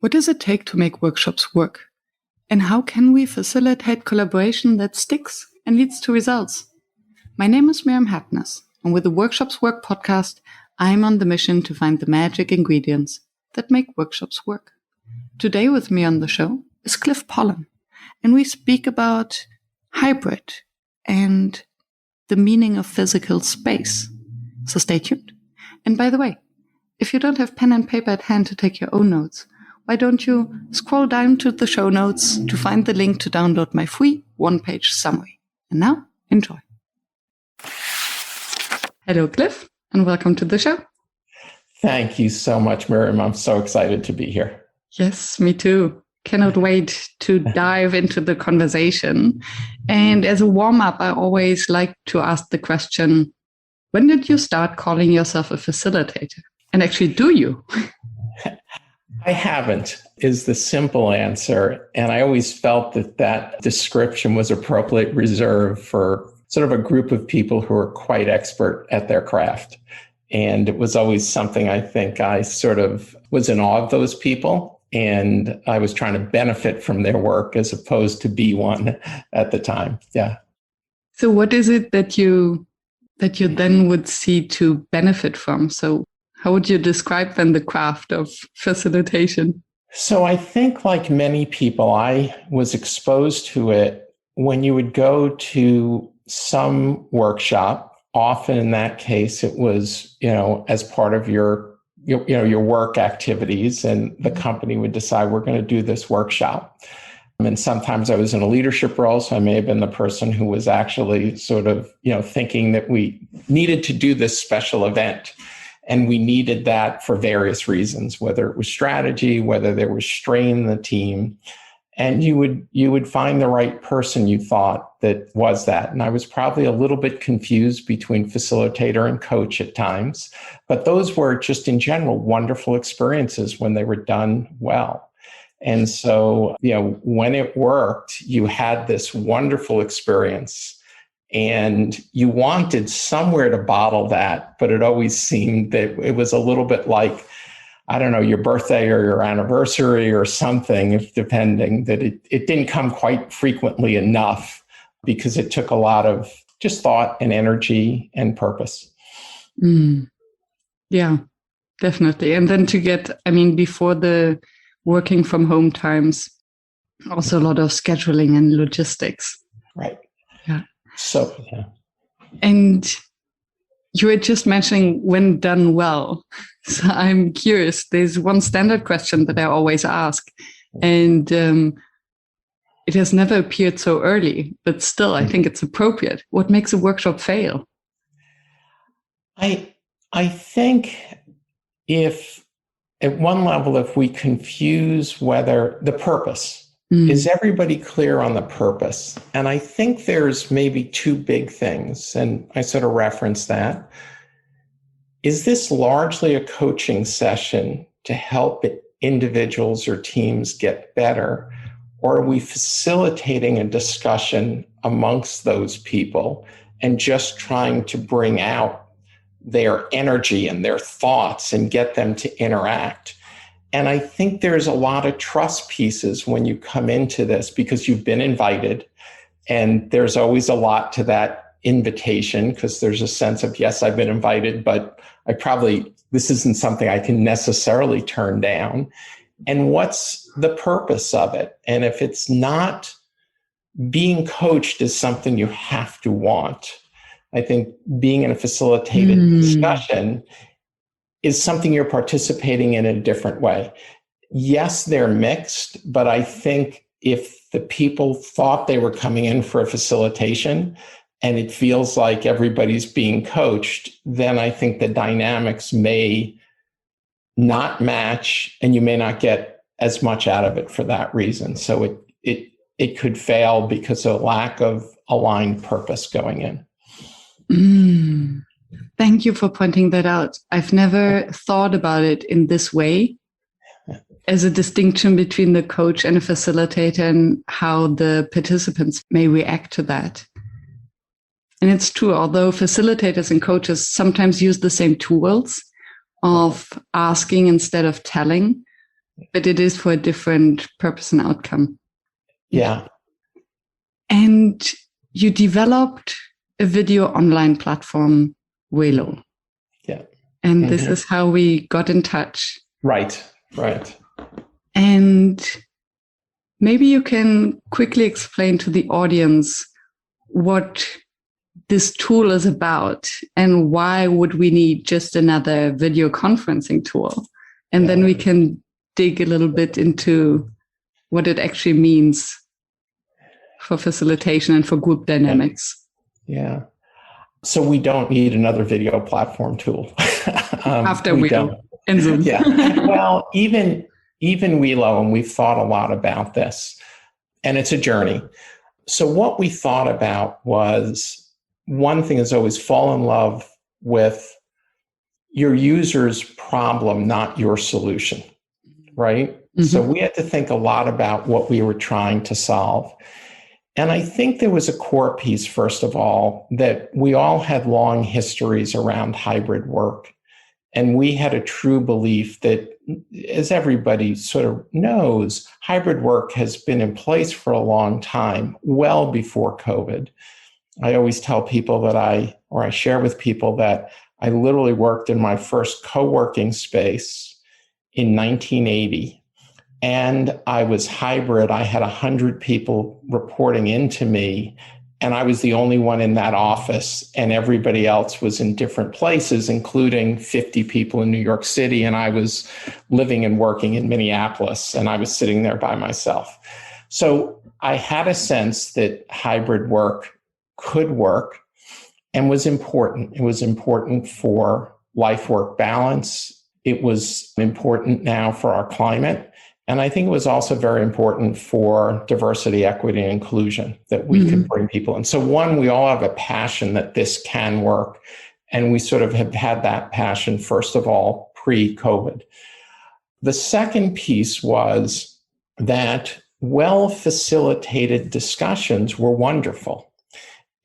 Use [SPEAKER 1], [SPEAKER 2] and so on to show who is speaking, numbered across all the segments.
[SPEAKER 1] What does it take to make workshops work? And how can we facilitate collaboration that sticks and leads to results? My name is Miriam Happness, and with the Workshops Work podcast, I'm on the mission to find the magic ingredients that make workshops work. Today with me on the show is Cliff Pollan, and we speak about hybrid and the meaning of physical space. So stay tuned. And by the way, if you don't have pen and paper at hand to take your own notes, why don't you scroll down to the show notes to find the link to download my free one-page summary. And now, enjoy. Hello, Cliff, and welcome to the show.
[SPEAKER 2] Thank you so much, Miriam. I'm so excited to be here.
[SPEAKER 1] Yes, me too. Cannot wait to dive into the conversation. And as a warm-up, I always like to ask the question, when did you start calling yourself a facilitator? And actually, do you?
[SPEAKER 2] I haven't, is the simple answer. And I always felt that that description was appropriately reserved for sort of a group of people who are quite expert at their craft. And it was always something I think I sort of was in awe of those people. And I was trying to benefit from their work as opposed to be one at the time. Yeah.
[SPEAKER 1] So what is it that you then would see to benefit from? So how would you describe then the craft of facilitation?
[SPEAKER 2] So I think like many people, I was exposed to it when you would go to some workshop. Often in that case, it was, as part of your work activities, and the company would decide we're going to do this workshop. And sometimes I was in a leadership role, so I may have been the person who was actually sort of, thinking that we needed to do this special event. And we needed that for various reasons, whether it was strategy, whether there was strain in the team. And you would find the right person you thought that was that. And I was probably a little bit confused between facilitator and coach at times. But those were just in general wonderful experiences when they were done well. And so, when it worked, you had this wonderful experience. And you wanted somewhere to bottle that, but it always seemed that it was a little bit like, I don't know, your birthday or your anniversary or something, if depending, that it didn't come quite frequently enough because it took a lot of just thought and energy and purpose.
[SPEAKER 1] Yeah, definitely. And then to get, before the working from home times, also a lot of scheduling and logistics.
[SPEAKER 2] Right.
[SPEAKER 1] Yeah.
[SPEAKER 2] So, yeah.
[SPEAKER 1] And you were just mentioning when done well. So I'm curious. There's one standard question that I always ask, and it has never appeared so early, but still I think it's appropriate. What makes a workshop fail?
[SPEAKER 2] I think if at one level, if we confuse whether the purpose, is everybody clear on the purpose? And I think there's maybe two big things, and I sort of referenced that. Is this largely a coaching session to help individuals or teams get better? Or are we facilitating a discussion amongst those people and just trying to bring out their energy and their thoughts and get them to interact? And I think there's a lot of trust pieces when you come into this because you've been invited, and there's always a lot to that invitation because there's a sense of, yes, I've been invited, but this isn't something I can necessarily turn down. And what's the purpose of it? And if it's not being coached is something you have to want. I think being in a facilitated discussion is something you're participating in a different way. Yes, they're mixed, but I think if the people thought they were coming in for a facilitation and it feels like everybody's being coached, then I think the dynamics may not match and you may not get as much out of it for that reason. So it could fail because of a lack of aligned purpose going in.
[SPEAKER 1] Thank you for pointing that out. I've never thought about it in this way, as a distinction between the coach and a facilitator and how the participants may react to that. And it's true, although facilitators and coaches sometimes use the same tools, of asking instead of telling, but it is for a different purpose and outcome.
[SPEAKER 2] Yeah.
[SPEAKER 1] And you developed a video online platform, Welo.
[SPEAKER 2] Yeah.
[SPEAKER 1] And this is how we got in touch.
[SPEAKER 2] Right.
[SPEAKER 1] And maybe you can quickly explain to the audience what this tool is about and why would we need just another video conferencing tool? And then we can dig a little bit into what it actually means for facilitation and for group dynamics.
[SPEAKER 2] Yeah. So we don't need another video platform tool.
[SPEAKER 1] After Welo and Zoom.
[SPEAKER 2] Yeah. Well, even Welo, and we've thought a lot about this, and it's a journey. So what we thought about was, one thing is always fall in love with your user's problem, not your solution, right? Mm-hmm. So we had to think a lot about what we were trying to solve. And I think there was a core piece, first of all, that we all had long histories around hybrid work. And we had a true belief that, as everybody sort of knows, hybrid work has been in place for a long time, well before COVID. I always tell people that I share with people that I literally worked in my first co-working space in 1980. And I was hybrid. I had 100 people reporting into me, and I was the only one in that office, and everybody else was in different places, including 50 people in New York City. And I was living and working in Minneapolis, and I was sitting there by myself. So I had a sense that hybrid work could work and was important. It was important for life-work balance. It was important now for our climate. And I think it was also very important for diversity, equity, and inclusion, that we could bring people in. So one, we all have a passion that this can work. And we sort of have had that passion, first of all, pre-COVID. The second piece was that well-facilitated discussions were wonderful.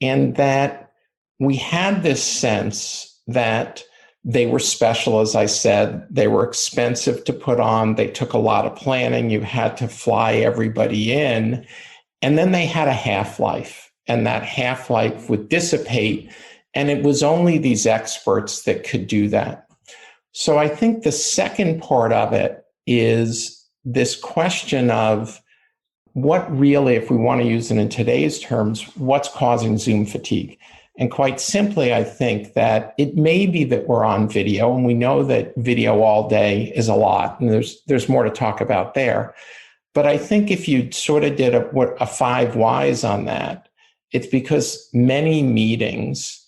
[SPEAKER 2] And that we had this sense that they were special, as I said. They were expensive to put on. They took a lot of planning. You had to fly everybody in. And then they had a half-life. And that half-life would dissipate. And it was only these experts that could do that. So I think the second part of it is this question of what really, if we want to use it in today's terms, what's causing Zoom fatigue? And quite simply, I think that it may be that we're on video, and we know that video all day is a lot, and there's more to talk about there. But I think if you sort of did a 5 whys on that, it's because many meetings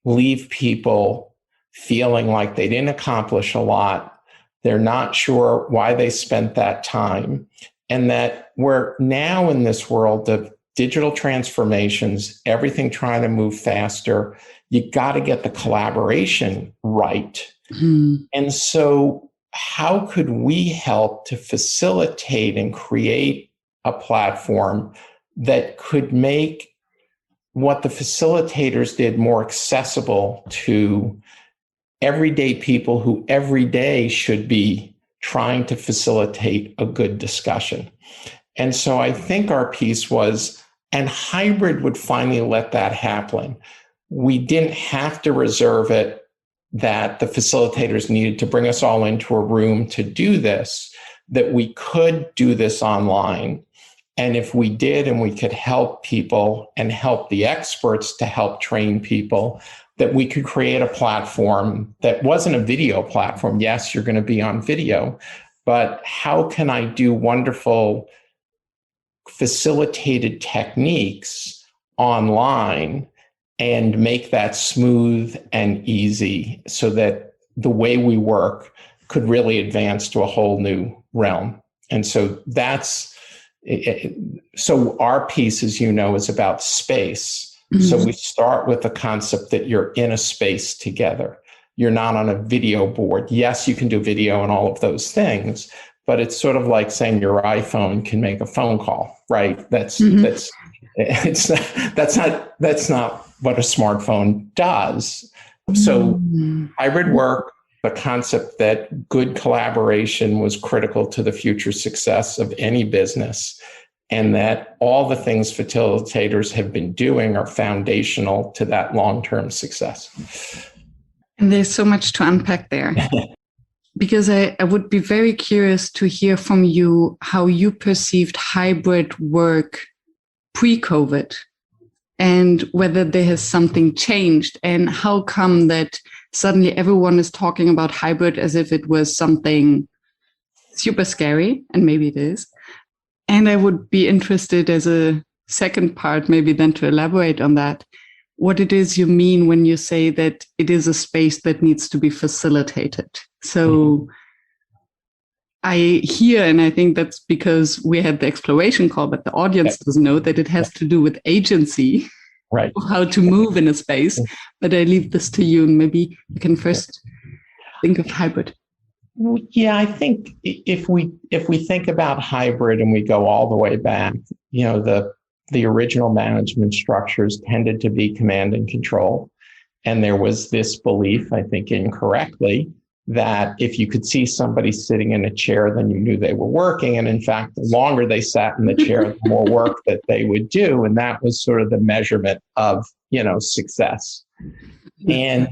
[SPEAKER 2] leave people feeling like they didn't accomplish a lot. They're not sure why they spent that time, and that we're now in this world of digital transformations, everything trying to move faster. You got to get the collaboration right. And so how could we help to facilitate and create a platform that could make what the facilitators did more accessible to everyday people who every day should be trying to facilitate a good discussion? And so I think our piece was, and hybrid would finally let that happen. We didn't have to reserve it that the facilitators needed to bring us all into a room to do this, that we could do this online. And if we did, and we could help people and help the experts to help train people, that we could create a platform that wasn't a video platform. Yes, you're going to be on video, but how can I do wonderful facilitated techniques online and make that smooth and easy so that the way we work could really advance to a whole new realm? And so so our piece, as you know, is about space. So we start with the concept that you're in a space together. You're not on a video board. Yes, you can do video and all of those things, but it's sort of like saying your iPhone can make a phone call, right? That's not what a smartphone does. So hybrid work, the concept that good collaboration was critical to the future success of any business, and that all the things facilitators have been doing are foundational to that long-term success.
[SPEAKER 1] And there's so much to unpack there. Because I would be very curious to hear from you how you perceived hybrid work pre-COVID, and whether there has something changed, and how come that suddenly everyone is talking about hybrid as if it was something super scary, and maybe it is. And I would be interested as a second part, maybe then to elaborate on that, what it is you mean when you say that it is a space that needs to be facilitated. So I hear, and I think that's because we had the exploration call, but the audience doesn't know that it has to do with agency,
[SPEAKER 2] right?
[SPEAKER 1] How to move in a space. But I leave this to you, and maybe you can first think of hybrid.
[SPEAKER 2] Yeah, I think if we think about hybrid and we go all the way back, the original management structures tended to be command and control. And there was this belief, I think incorrectly, that if you could see somebody sitting in a chair, then you knew they were working. And in fact, the longer they sat in the chair, the more work that they would do. And that was sort of the measurement of, success. And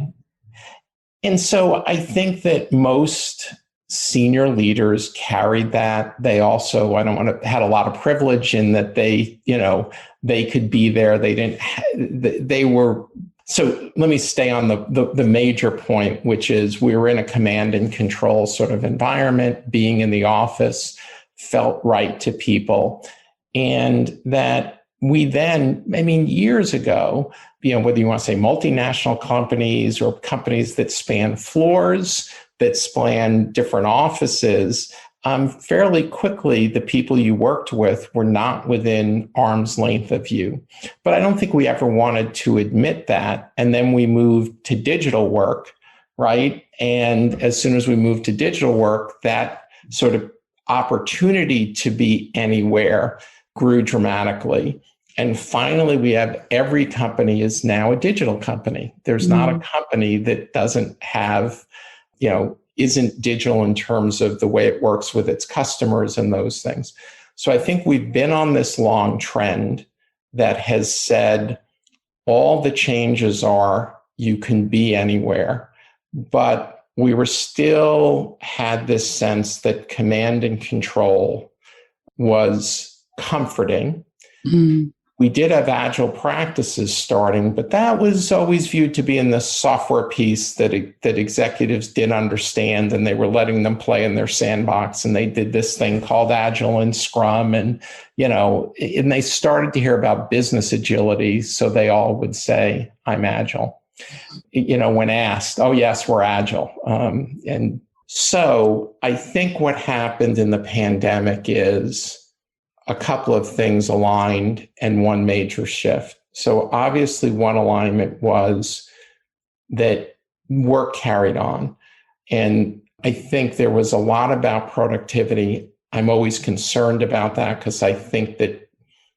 [SPEAKER 2] so I think that most senior leaders carried that. They also, had a lot of privilege in that they could be there. They were. So let me stay on the major point, which is we were in a command and control sort of environment. Being in the office felt right to people. And that we then, years ago, whether you want to say multinational companies or companies that span floors, that span different offices, fairly quickly, the people you worked with were not within arm's length of you. But I don't think we ever wanted to admit that. And then we moved to digital work, right? And as soon as we moved to digital work, that sort of opportunity to be anywhere grew dramatically. And finally, we have every company is now a digital company. There's not a company that doesn't have, isn't digital in terms of the way it works with its customers and those things. So I think we've been on this long trend that has said all the changes are you can be anywhere, but we were still had this sense that command and control was comforting. We did have agile practices starting, but that was always viewed to be in the software piece that executives didn't understand, and they were letting them play in their sandbox. And they did this thing called Agile and Scrum, and and they started to hear about business agility, so they all would say, "I'm agile." When asked, "Oh yes, we're agile." And so I think what happened in the pandemic is a couple of things aligned and one major shift. So obviously one alignment was that work carried on. And I think there was a lot about productivity. I'm always concerned about that because I think that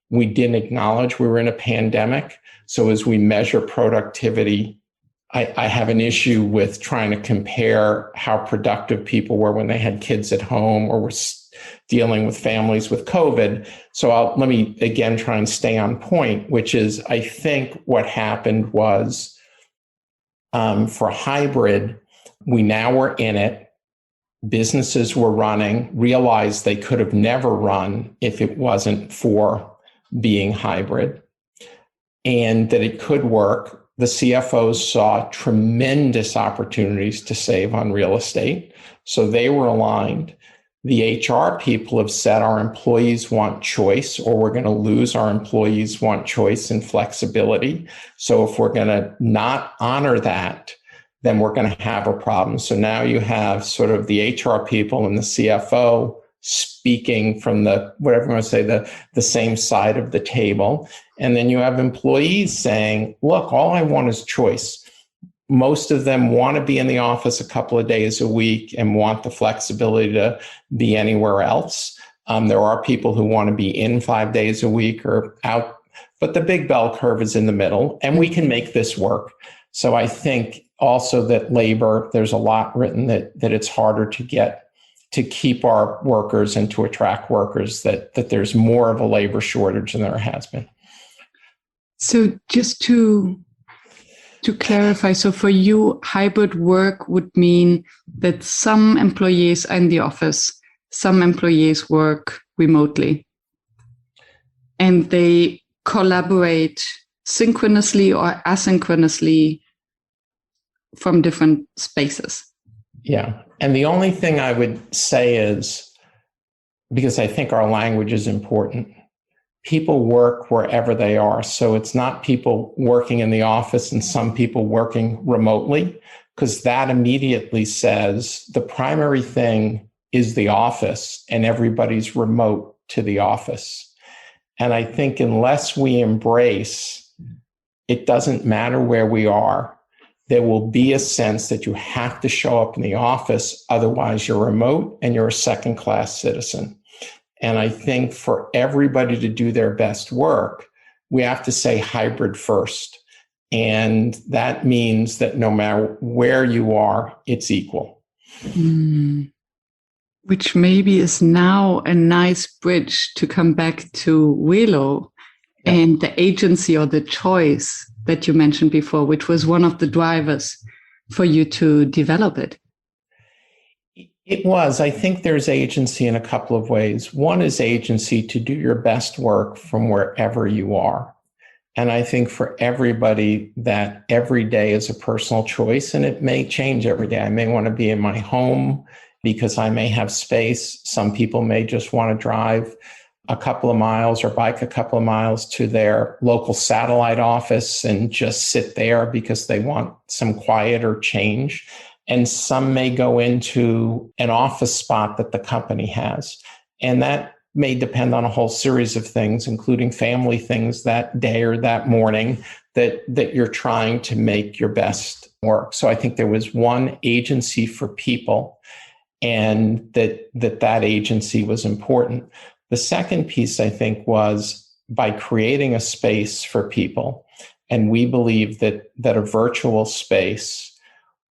[SPEAKER 2] we didn't acknowledge we were in a pandemic. So as we measure productivity, I have an issue with trying to compare how productive people were when they had kids at home or were dealing with families with COVID. So let me again try and stay on point, which is I think what happened was for hybrid, we now were in it. Businesses were running, realized they could have never run if it wasn't for being hybrid, and that it could work. The CFOs saw tremendous opportunities to save on real estate, so they were aligned. The HR people have said our employees want choice, or we're going to lose our employees want choice and flexibility. So if we're going to not honor that, then we're going to have a problem. So now you have sort of the HR people and the CFO speaking from the, whatever you want to say, the same side of the table. And then you have employees saying, look, all I want is choice. Most of them want to be in the office a couple of days a week and want the flexibility to be anywhere else. There are people who want to be in 5 days a week or out, but the big bell curve is in the middle, and we can make this work. So I think also that labor, there's a lot written that it's harder to keep our workers and to attract workers, that there's more of a labor shortage than there has been.
[SPEAKER 1] So just to clarify, so for you, hybrid work would mean that some employees are in the office, some employees work remotely, and they collaborate synchronously or asynchronously from different spaces.
[SPEAKER 2] Yeah. And the only thing I would say is, because I think our language is important, people work wherever they are. So it's not people working in the office and some people working remotely, because that immediately says the primary thing is the office and everybody's remote to the office. And I think unless we embrace, it doesn't matter where we are, there will be a sense that you have to show up in the office, otherwise you're remote and you're a second-class citizen. And I think for everybody to do their best work, we have to say hybrid first. And that means that no matter where you are, it's equal.
[SPEAKER 1] Which maybe is now a nice bridge to come back to Welo and the agency or the choice that you mentioned before, which was one of the drivers for you to develop it.
[SPEAKER 2] It was. I think there's agency in a couple of ways. One is agency to do your best work from wherever you are. And I think for everybody that every day is a personal choice, and it may change every day. I may want to be in my home because I may have space. Some people may just want to drive a couple of miles or bike a couple of miles to their local satellite office and just sit there because they want some quiet or change. And some may go into an office spot that the company has. And that may depend on a whole series of things, including family things that day or that morning that you're trying to make your best work. So I think there was one agency for people, and that agency was important. The second piece, I think, was by creating a space for people. And we believe that a virtual space,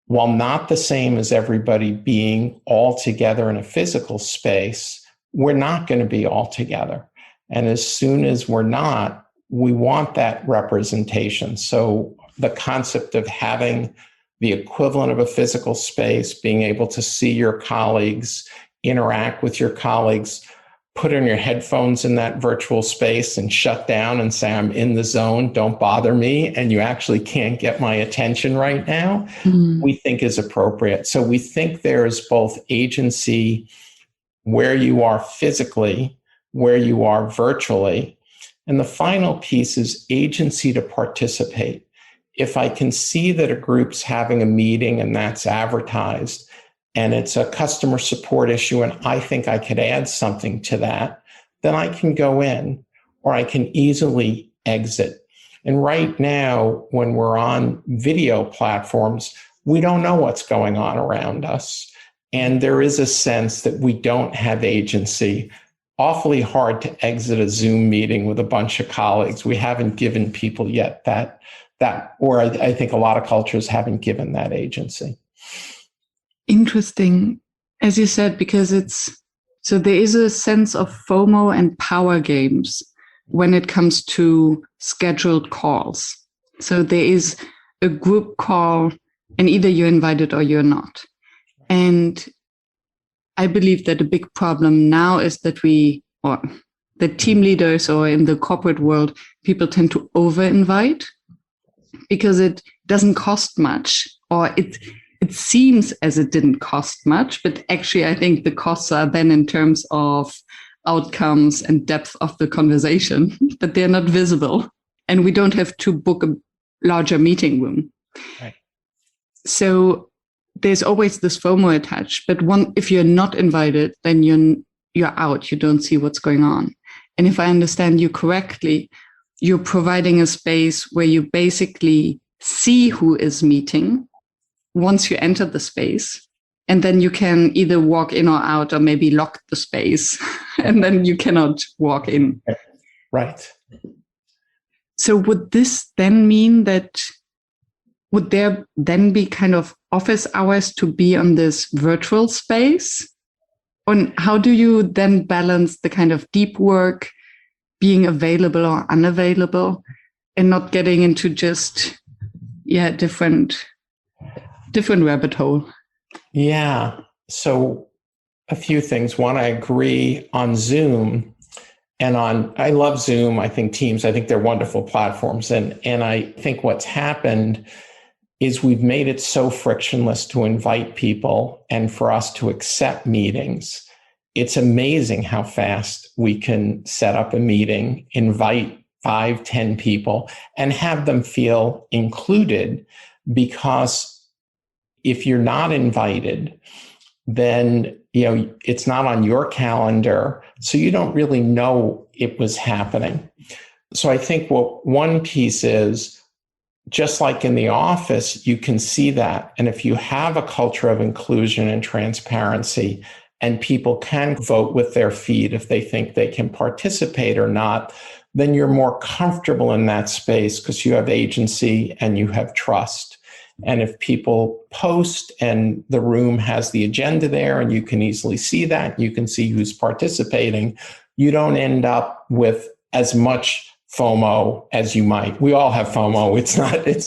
[SPEAKER 2] while not the same as everybody being all together in a physical space, we're not going to be all together. And as soon as we're not, we want that representation. So the concept of having the equivalent of a physical space, being able to see your colleagues, interact with your colleagues, put in your headphones in that virtual space and shut down and say, I'm in the zone, don't bother me, and you actually can't get my attention right now, we think is appropriate. So we think there's both agency where you are physically, where you are virtually. And the final piece is agency to participate. If I can see that a group's having a meeting and that's advertised, and it's a customer support issue, and I think I could add something to that, then I can go in or I can easily exit. And right now, when we're on video platforms, we don't know what's going on around us. And there is a sense that we don't have agency. Awfully hard to exit a Zoom meeting with a bunch of colleagues. We haven't given people yet that, or I think a lot of cultures haven't given that agency.
[SPEAKER 1] Interesting, as you said, because so there is a sense of FOMO and power games when it comes to scheduled calls. So there is a group call and either you're invited or you're not. And I believe that a big problem now is that or the team leaders or in the corporate world, people tend to over-invite because it doesn't cost much, or it seems as it didn't cost much, but actually I think the costs are then in terms of outcomes and depth of the conversation, but they're not visible. And we don't have to book a larger meeting room.
[SPEAKER 2] Right.
[SPEAKER 1] So there's always this FOMO attached, but if you're not invited, then you're out. You don't see what's going on. And if I understand you correctly, you're providing a space where you basically see who is meeting once you enter the space, and then you can either walk in or out, or maybe lock the space, and then you cannot walk in.
[SPEAKER 2] Right.
[SPEAKER 1] So would this then mean that would there then be kind of office hours to be on this virtual space? And how do you then balance the kind of deep work being available or unavailable and not getting into just, different rabbit hole?
[SPEAKER 2] Yeah. So a few things. One, I agree on Zoom I love Zoom. I think Teams, I think they're wonderful platforms. And I think what's happened is we've made it so frictionless to invite people and for us to accept meetings. It's amazing how fast we can set up a meeting, invite 5, 10 people, and have them feel included, because if you're not invited, then it's not on your calendar, so you don't really know it was happening. So I think what one piece is, just like in the office, you can see that. And if you have a culture of inclusion and transparency, and people can vote with their feet if they think they can participate or not, then you're more comfortable in that space because you have agency and you have trust. And if people post and the room has the agenda there and you can easily see that, you can see who's participating, you don't end up with as much FOMO as you might. We all have FOMO. It's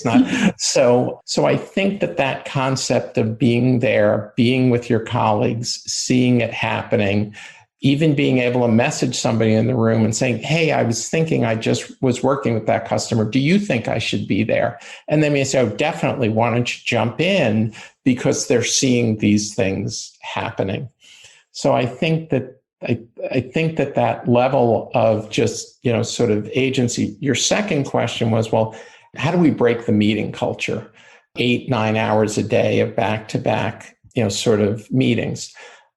[SPEAKER 2] not. So I think that concept of being there, being with your colleagues, seeing it happening, even being able to message somebody in the room and saying, hey, I was thinking, I just was working with that customer. Do you think I should be there? And they may say, oh, definitely. Why don't you jump in? Because they're seeing these things happening. So I think that that level of just, sort of agency. Your second question was, well, how do we break the meeting culture? 8-9 hours a day of back-to-back, sort of meetings.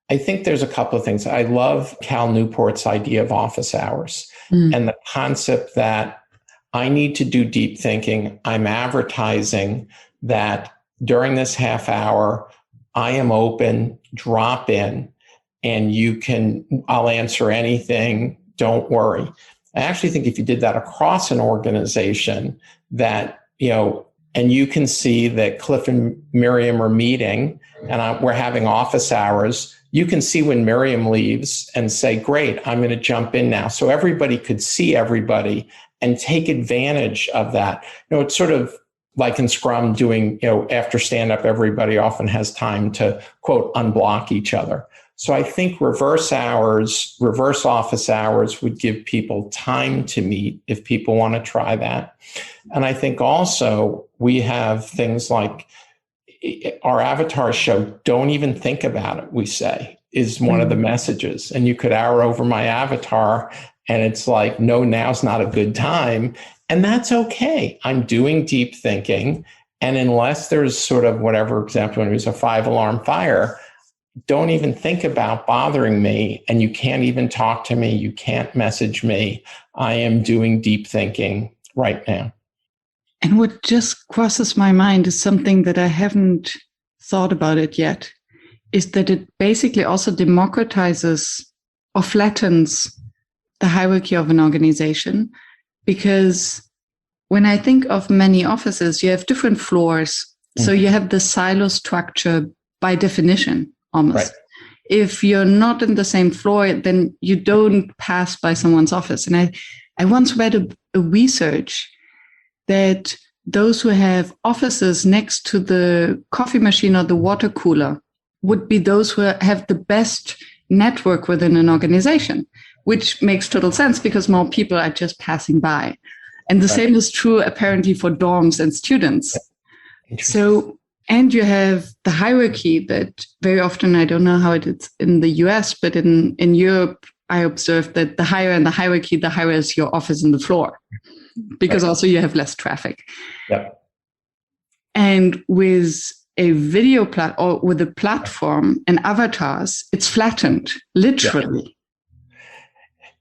[SPEAKER 2] I think there's a couple of things. I love Cal Newport's idea of office hours and the concept that I need to do deep thinking. I'm advertising that during this half hour, I am open, drop in, and I'll answer anything. Don't worry. I actually think if you did that across an organization that, and you can see that Cliff and Miriam are meeting and we're having office hours, you can see when Miriam leaves and say, great, I'm going to jump in now. So everybody could see everybody and take advantage of that. It's sort of like in Scrum doing, after stand-up, everybody often has time to, quote, unblock each other. So I think reverse office hours would give people time to meet if people want to try that. And I think also we have things like our avatars show, don't even think about it, we say, is one of the messages. And you could hour over my avatar and it's like, no, now's not a good time. And that's okay. I'm doing deep thinking. And unless there's sort of whatever example, when it was a 5-alarm fire, don't even think about bothering me. And you can't even talk to me. You can't message me. I am doing deep thinking right now.
[SPEAKER 1] And what just crosses my mind is something that I haven't thought about it yet, is that it basically also democratizes or flattens the hierarchy of an organization. Because when I think of many offices, you have different floors. So you have the silo structure by definition, almost. Right. If you're not in the same floor, then you don't pass by someone's office. And I once read a research that those who have offices next to the coffee machine or the water cooler would be those who have the best network within an organization, which makes total sense because more people are just passing by. And the same is true apparently for dorms and students. So, and you have the hierarchy that very often, I don't know how it is in the US, but in Europe, I observed that the higher in the hierarchy, the higher is your office and the floor, because also you have less traffic. Yep. And with a video or with a platform and avatars, it's flattened, literally.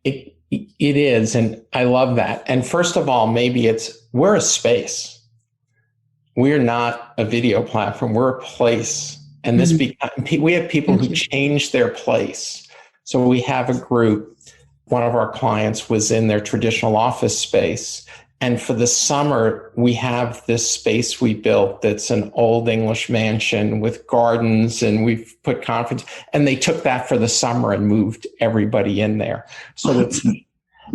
[SPEAKER 2] Yep. It is, and I love that. And first of all, maybe we're a space. We're not a video platform. We're a place. And we have people who change their place. So we have a group, one of our clients was in their traditional office space, And for the summer, we have this space we built that's an old English mansion with gardens, and we've put conference, and they took that for the summer and moved everybody in there. So it's,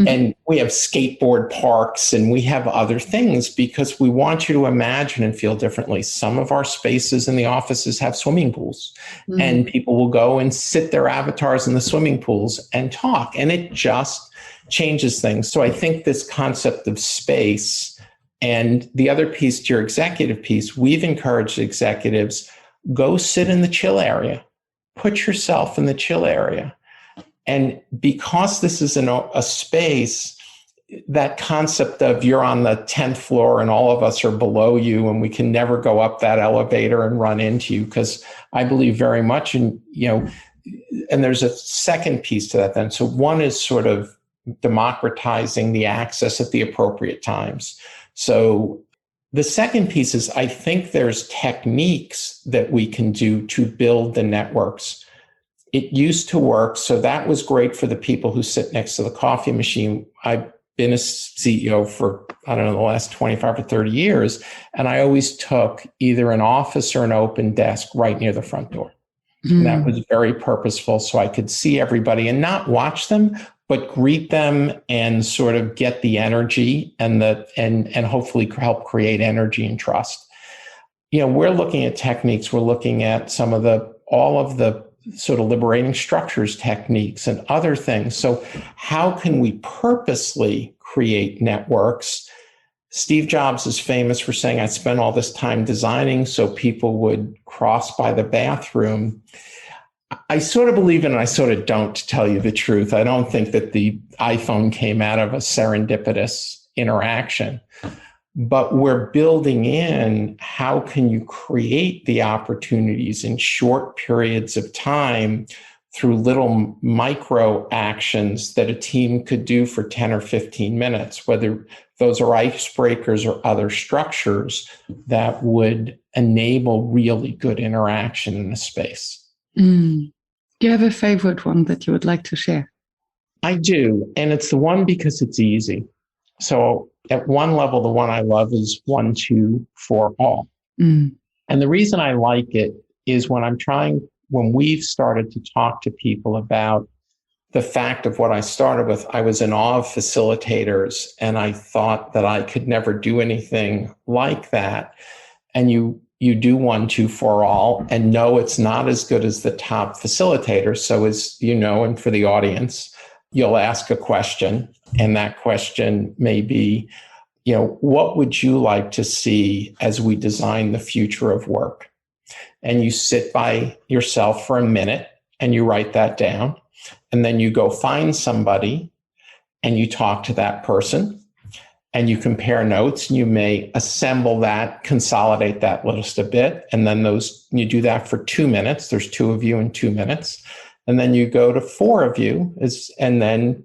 [SPEAKER 2] and we have skateboard parks and we have other things because we want you to imagine and feel differently. Some of our spaces in the offices have swimming pools, and people will go and sit their avatars in the swimming pools and talk, and it just changes things. So I think this concept of space, and the other piece to your executive piece, we've encouraged executives, go sit in the chill area, put yourself in the chill area. And because this is a space, that concept of you're on the 10th floor and all of us are below you and we can never go up that elevator and run into you, because I believe very much in, and there's a second piece to that then. So one is sort of democratizing the access at the appropriate times. So the second piece is, I think there's techniques that we can do to build the networks. It used to work, so that was great for the people who sit next to the coffee machine. I've been a CEO for, I don't know, the last 25 or 30 years, and I always took either an office or an open desk right near the front door. And that was very purposeful, so I could see everybody and not watch them, but greet them and sort of get the energy and hopefully help create energy and trust. We're looking at techniques. We're looking at all of the sort of liberating structures techniques and other things. So how can we purposely create networks? Steve Jobs is famous for saying, I spent all this time designing so people would cross by the bathroom. I sort of believe in it, I sort of don't, to tell you the truth. I don't think that the iPhone came out of a serendipitous interaction. But we're building in, how can you create the opportunities in short periods of time through little micro actions that a team could do for 10 or 15 minutes, whether those are icebreakers or other structures that would enable really good interaction in a space.
[SPEAKER 1] Do you have a favorite one that you would like to share?
[SPEAKER 2] I do, and it's the one because it's easy. So at one level, the one I love is 1, 2, 4, all. And the reason I like it is when we've started to talk to people about the fact of what I started with, I was in awe of facilitators, and I thought that I could never do anything like that. And you do 1, 2, 4, all, and no, it's not as good as the top facilitator. So as you know, and for the audience, you'll ask a question, and that question may be, what would you like to see as we design the future of work? And you sit by yourself for a minute and you write that down. And then you go find somebody and you talk to that person and you compare notes, and you may assemble that, consolidate that list a bit. And then you do that for 2 minutes. There's 2 of you in 2 minutes. And then you go to 4 of you, and then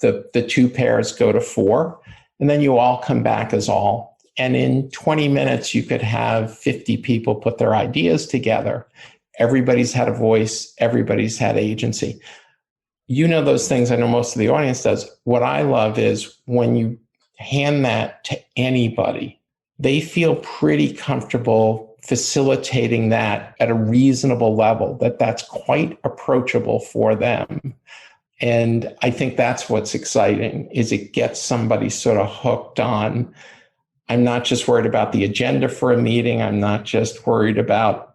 [SPEAKER 2] the 2 pairs go to 4, and then you all come back as all. And in 20 minutes, you could have 50 people put their ideas together. Everybody's had a voice. Everybody's had agency. Those things. I know most of the audience does. What I love is when you hand that to anybody, they feel pretty comfortable facilitating that at a reasonable level, that's quite approachable for them. And I think that's what's exciting, is it gets somebody sort of hooked on, I'm not just worried about the agenda for a meeting. I'm not just worried about,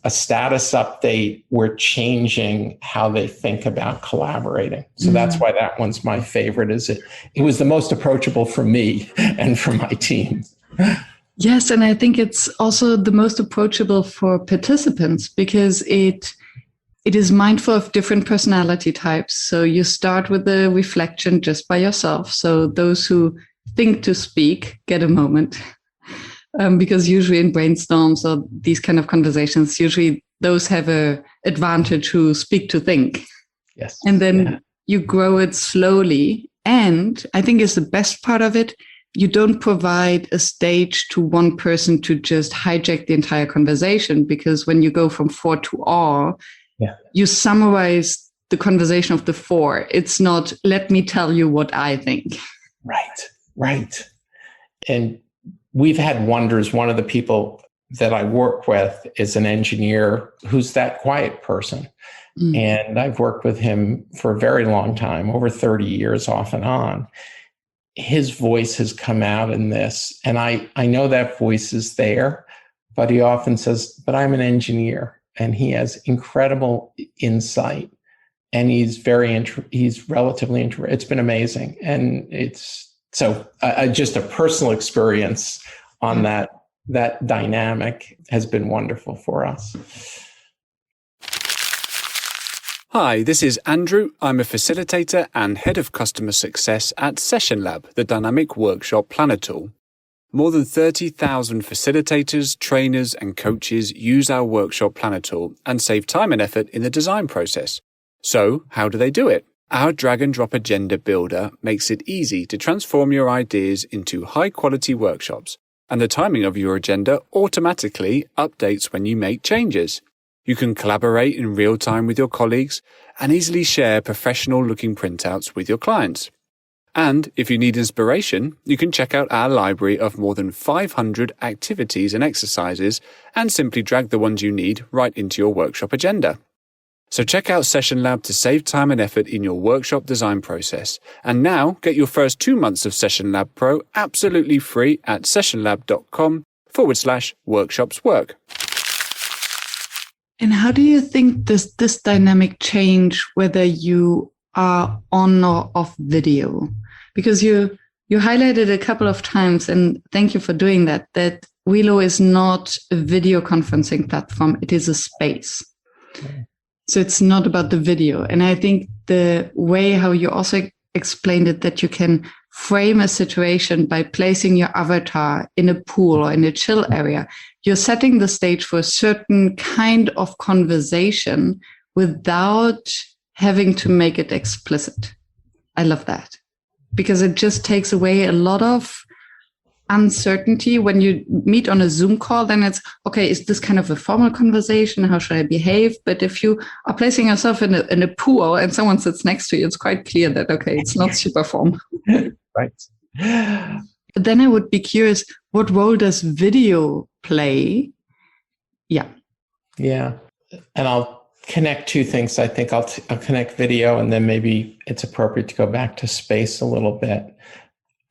[SPEAKER 2] a status update. We're changing how they think about collaborating. So that's why that one's my favorite, is it was the most approachable for me and for my team.
[SPEAKER 1] Yes, and I think it's also the most approachable for participants because it is mindful of different personality types. So you start with a reflection just by yourself. So those who think to speak get a moment. Because usually in brainstorms or these kind of conversations, usually those have an advantage who speak to think.
[SPEAKER 2] Yes.
[SPEAKER 1] And then you grow it slowly. And I think is the best part of it, you don't provide a stage to one person to just hijack the entire conversation, because when you go from 4 to all, you summarize the conversation of the 4. It's not, let me tell you what I think.
[SPEAKER 2] Right. And we've had wonders. One of the people that I work with is an engineer who's that quiet person. And I've worked with him for a very long time, over 30 years off and on. His voice has come out in this. And I know that voice is there, but he often says, but I'm an engineer. And he has incredible insight. And he's he's relatively introverted. It's been amazing. And it's so just a personal experience on that dynamic has been wonderful for us.
[SPEAKER 3] Hi, this is Andrew. I'm a facilitator and head of customer success at Session Lab, the dynamic workshop planner tool. More than 30,000 facilitators, trainers, and coaches use our workshop planner tool and save time and effort in the design process. So, how do they do it? Our drag and drop agenda builder makes it easy to transform your ideas into high-quality workshops, and the timing of your agenda automatically updates when you make changes. You can collaborate in real time with your colleagues and easily share professional-looking printouts with your clients. And if you need inspiration, you can check out our library of more than 500 activities and exercises and simply drag the ones you need right into your workshop agenda. So check out Session Lab to save time and effort in your workshop design process. And now get your first 2 months of Session Lab Pro absolutely free at sessionlab.com/workshopswork.
[SPEAKER 1] And how do you think this dynamic change whether you are on or off video? Because you highlighted a couple of times, and thank you for doing that Welo is not a video conferencing platform. It is a space. Okay. So it's not about the video. And I think the way how you also explained it, that you can frame a situation by placing your avatar in a pool or in a chill area, you're setting the stage for a certain kind of conversation without having to make it explicit. I love that because it just takes away a lot of uncertainty. When you meet on a Zoom call, then it's, okay, is this kind of a formal conversation? How should I behave? But if you are placing yourself in a pool and someone sits next to you, it's quite clear that, okay, it's not super formal.
[SPEAKER 2] Right.
[SPEAKER 1] But then I would be curious, what role does video play? Yeah.
[SPEAKER 2] And I'll connect two things. I think I'll connect video, and then maybe it's appropriate to go back to space a little bit.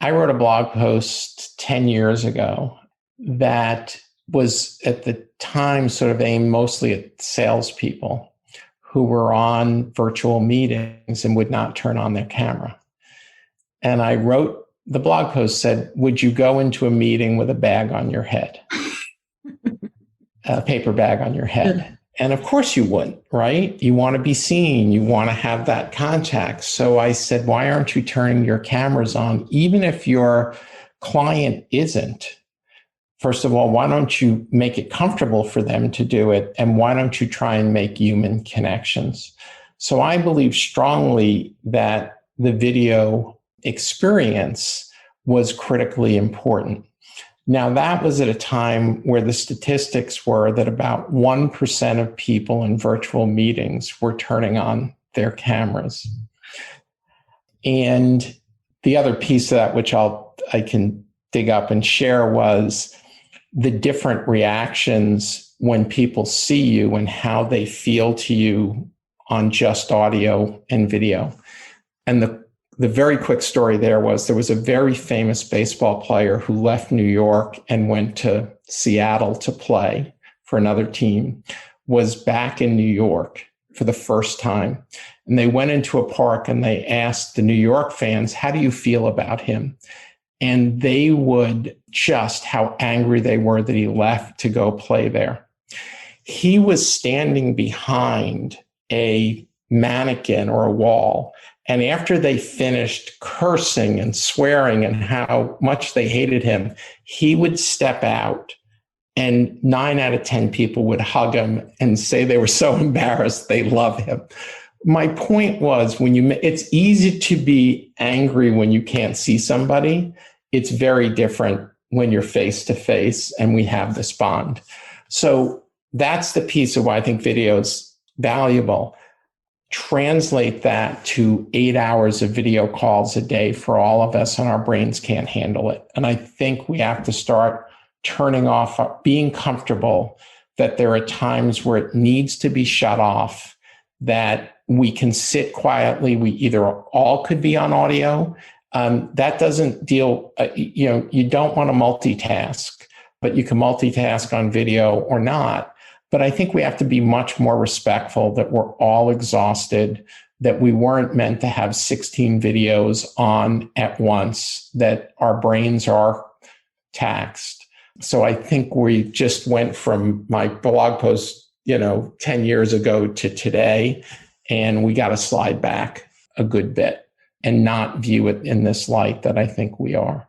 [SPEAKER 2] I wrote a blog post 10 years ago that was at the time sort of aimed mostly at salespeople who were on virtual meetings and would not turn on their camera. And I wrote, the blog post said, would you go into a meeting with a bag on your head? A paper bag on your head. Yeah. And of course you wouldn't, right? You want to be seen. You want to have that contact. So I said, why aren't you turning your cameras on? Even if your client isn't, first of all, why don't you make it comfortable for them to do it? And why don't you try and make human connections? So I believe strongly that the video experience was critically important. Now, that was at a time where the statistics were that about 1% of people in virtual meetings were turning on their cameras. And the other piece of that, which I can dig up and share, was the different reactions when people see you and how they feel to you on just audio and video. And the very quick story there was a very famous baseball player who left New York and went to Seattle to play for another team, was back in New York for the first time. And they went into a park and they asked the New York fans, how do you feel about him? And they would just how angry they were that he left to go play there. He was standing behind a mannequin or a wall. And after they finished cursing and swearing and how much they hated him, he would step out and 9 out of 10 people would hug him and say they were so embarrassed they love him. My point was, it's easy to be angry when you can't see somebody. It's very different when you're face to face and we have this bond. So that's the piece of why I think video is valuable. translate that to 8 hours of video calls a day for all of us, and our brains can't handle it. And I think we have to start turning off, being comfortable that there are times where it needs to be shut off, that we can sit quietly. We either all could be on audio. That doesn't deal, you don't want to multitask, but you can multitask on video or not. But I think we have to be much more respectful that we're all exhausted, that we weren't meant to have 16 videos on at once, that our brains are taxed. So I think we just went from my blog post, 10 years ago to today, and we got to slide back a good bit and not view it in this light that I think we are.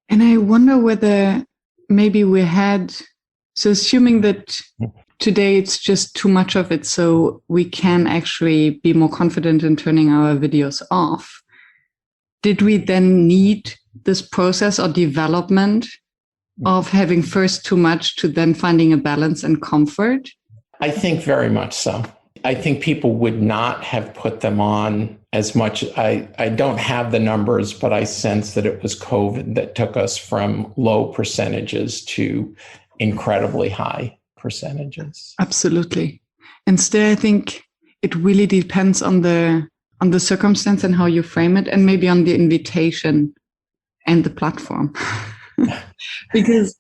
[SPEAKER 1] And I wonder whether maybe so assuming that today it's just too much of it, so we can actually be more confident in turning our videos off. Did we then need this process or development of having first too much to then finding a balance and comfort?
[SPEAKER 2] I think very much so. I think people would not have put them on as much. I don't have the numbers, but I sense that it was COVID that took us from low percentages to incredibly high percentages.
[SPEAKER 1] Absolutely. And still, I think it really depends on the circumstance and how you frame it, and maybe on the invitation and the platform. Because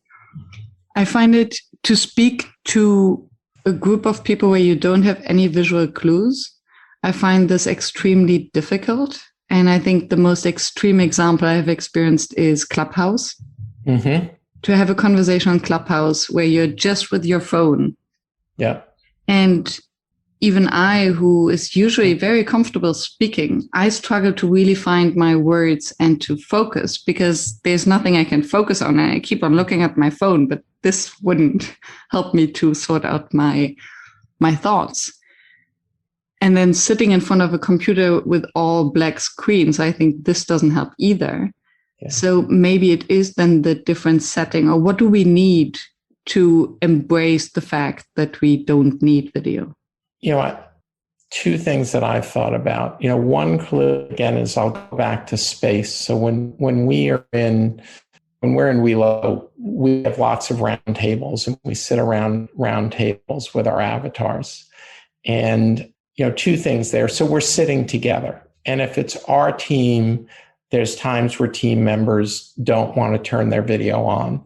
[SPEAKER 1] I find it to speak to a group of people where you don't have any visual clues, I find this extremely difficult. And I think the most extreme example I have experienced is Clubhouse. Mm-hmm. To have a conversation on Clubhouse where you're just with your phone.
[SPEAKER 2] Yeah.
[SPEAKER 1] And even I, who is usually very comfortable speaking, I struggle to really find my words and to focus, because there's nothing I can focus on. And I keep on looking at my phone, but this wouldn't help me to sort out my thoughts. And then sitting in front of a computer with all black screens, I think this doesn't help either. Yeah. So maybe it is then the different setting, or what do we need to embrace the fact that we don't need video?
[SPEAKER 2] Two things that I've thought about. One clue again is I'll go back to space. So when we're in Welo, we have lots of round tables, and we sit around round tables with our avatars. And two things there. So we're sitting together, and if it's our team, there's times where team members don't want to turn their video on.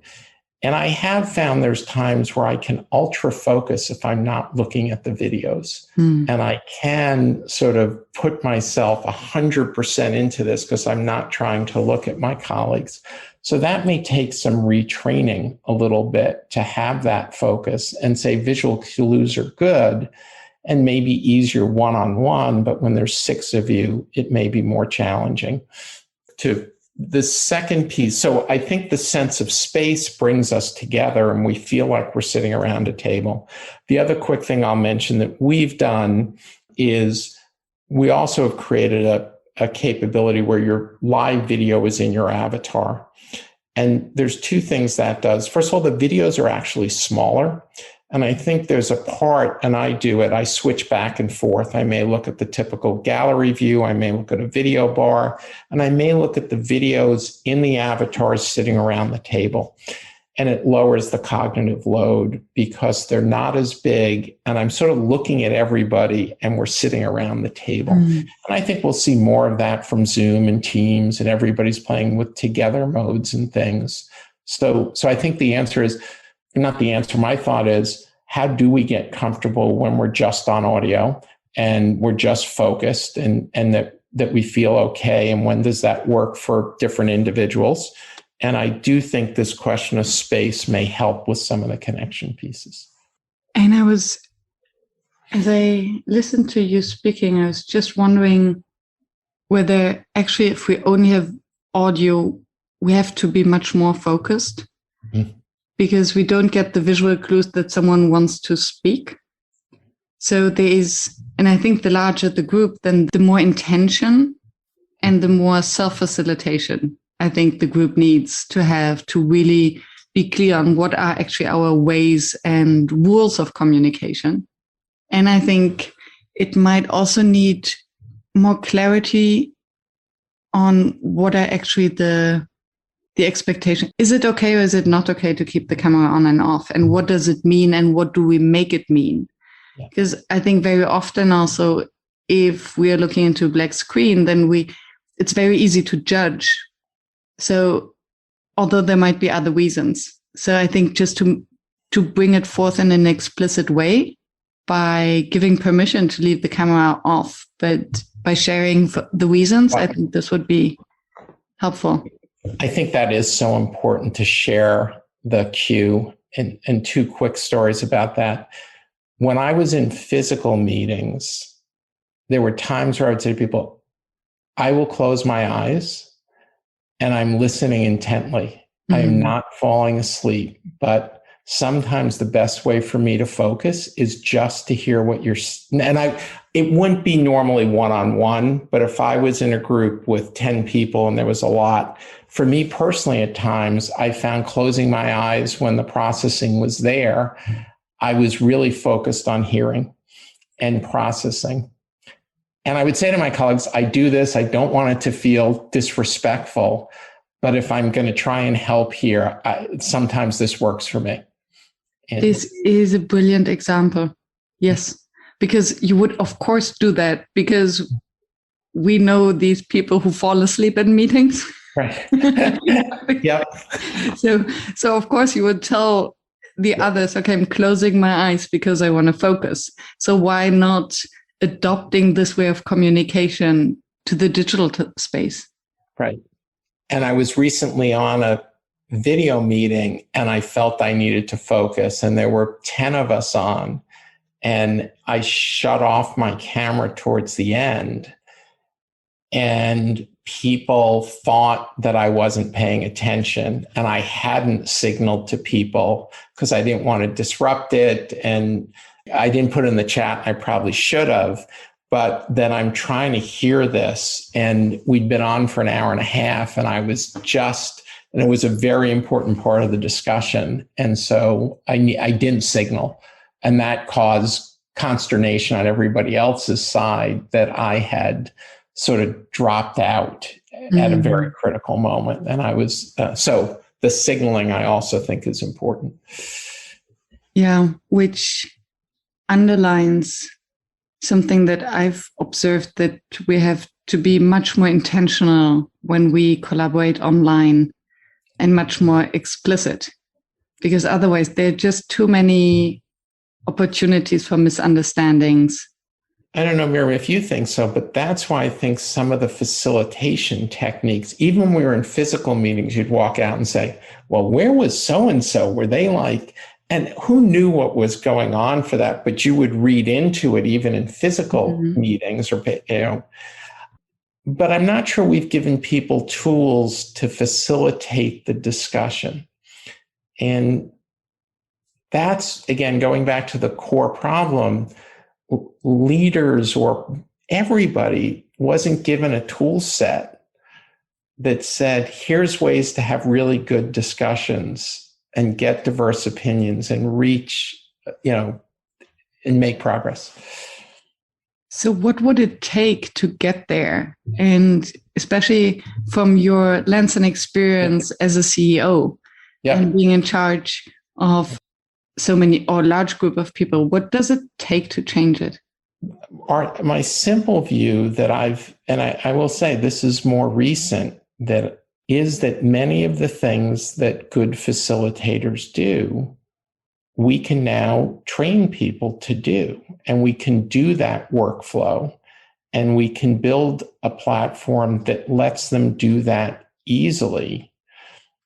[SPEAKER 2] And I have found there's times where I can ultra focus if I'm not looking at the videos. And I can sort of put myself 100% into this because I'm not trying to look at my colleagues. So that may take some retraining a little bit to have that focus and say visual clues are good and maybe easier one-on-one, but when there's 6 of you, it may be more challenging. To the second piece, so I think the sense of space brings us together and we feel like we're sitting around a table. The other quick thing I'll mention that we've done is we also have created a capability where your live video is in your avatar. And there's 2 things that does. First of all, the videos are actually smaller. And I think there's a part, and I do it, I switch back and forth. I may look at the typical gallery view, I may look at a video bar, and I may look at the videos in the avatars sitting around the table. And it lowers the cognitive load because they're not as big, and I'm sort of looking at everybody and we're sitting around the table. And I think we'll see more of that from Zoom and Teams, and everybody's playing with together modes and things. So I think the answer is, not the answer. My thought is, how do we get comfortable when we're just on audio and we're just focused and that we feel okay? And when does that work for different individuals? And I do think this question of space may help with some of the connection pieces.
[SPEAKER 1] And as I listened to you speaking, I was just wondering whether actually if we only have audio, we have to be much more focused. Mm-hmm. Because we don't get the visual clues that someone wants to speak. So there is, and I think the larger the group, then the more intention and the more self-facilitation I think the group needs to have to really be clear on what are actually our ways and rules of communication. And I think it might also need more clarity on what are actually the expectation. Is it okay or is it not okay to keep the camera on and off? And what does it mean and what do we make it mean? Because I think very often also, if we are looking into a black screen, then it's very easy to judge. So although there might be other reasons. So I think just to bring it forth in an explicit way by giving permission to leave the camera off, but by sharing the reasons, I think this would be helpful.
[SPEAKER 2] I think that is so important to share the cue, and two quick stories about that. When I was in physical meetings, there were times where I would say to people, I will close my eyes and I'm listening intently. Mm-hmm. I am not falling asleep, but sometimes the best way for me to focus is just to hear what you're, it wouldn't be normally one-on-one, but if I was in a group with 10 people and there was a lot, for me personally, at times, I found closing my eyes when the processing was there, I was really focused on hearing and processing. And I would say to my colleagues, I do this, I don't want it to feel disrespectful, but if I'm going to try and help here, sometimes this works for me. And
[SPEAKER 1] this is a brilliant example. Yes, because you would, of course, do that because we know these people who fall asleep in meetings.
[SPEAKER 2] Right. Yep.
[SPEAKER 1] So of course you would tell the others, okay, I'm closing my eyes because I want to focus. So why not adopting this way of communication to the digital space?
[SPEAKER 2] Right. And I was recently on a video meeting and I felt I needed to focus, and there were 10 of us on, and I shut off my camera towards the end, and people thought that I wasn't paying attention, and I hadn't signaled to people because I didn't want to disrupt it, and I didn't put in the chat. I probably should have, but then I'm trying to hear this, and we'd been on for an hour and a half, and I was and it was a very important part of the discussion. And so I didn't signal, and that caused consternation on everybody else's side that I had sort of dropped out at a very critical moment. And I was, so the signaling I also think is important.
[SPEAKER 1] Yeah, which underlines something that I've observed, that we have to be much more intentional when we collaborate online and much more explicit, because otherwise there are just too many opportunities for misunderstandings.
[SPEAKER 2] I don't know, Miriam, if you think so, but that's why I think some of the facilitation techniques, even when we were in physical meetings, you'd walk out and say, well, where was so-and-so? Were they like, and who knew what was going on for that? But you would read into it even in physical meetings, or, but I'm not sure we've given people tools to facilitate the discussion. And that's, again, going back to the core problem, leaders or everybody wasn't given a tool set that said, here's ways to have really good discussions and get diverse opinions and reach, and make progress.
[SPEAKER 1] So what would it take to get there? And especially from your lens and experience as a CEO and being in charge of so many or large group of people, what does it take to change it?
[SPEAKER 2] My simple view that I will say this is more recent, that is that many of the things that good facilitators do, we can now train people to do, and we can do that workflow, and we can build a platform that lets them do that easily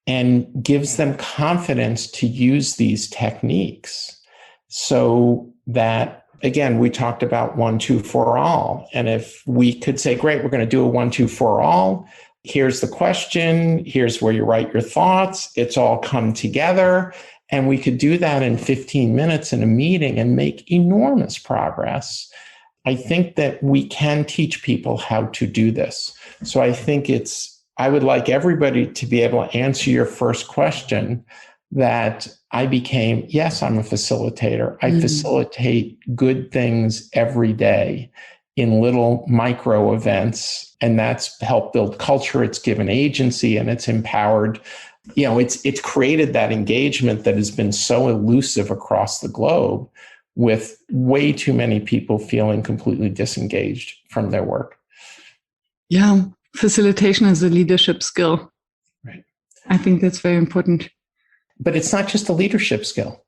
[SPEAKER 2] and gives them confidence to use these techniques. So that, again, we talked about 1, 2 for all. And if we could say, great, we're going to do a 1, 2 for all. Here's the question. Here's where you write your thoughts. It's all come together. And we could do that in 15 minutes in a meeting and make enormous progress. I think that we can teach people how to do this. So I think I would like everybody to be able to answer your first question that I became, yes, I'm a facilitator. I facilitate good things every day in little micro events, and that's helped build culture. It's given agency and it's empowered. It's created that engagement that has been so elusive across the globe, with way too many people feeling completely disengaged from their work.
[SPEAKER 1] Yeah, facilitation is a leadership skill.
[SPEAKER 2] Right.
[SPEAKER 1] I think that's very important.
[SPEAKER 2] But it's not just a leadership skill.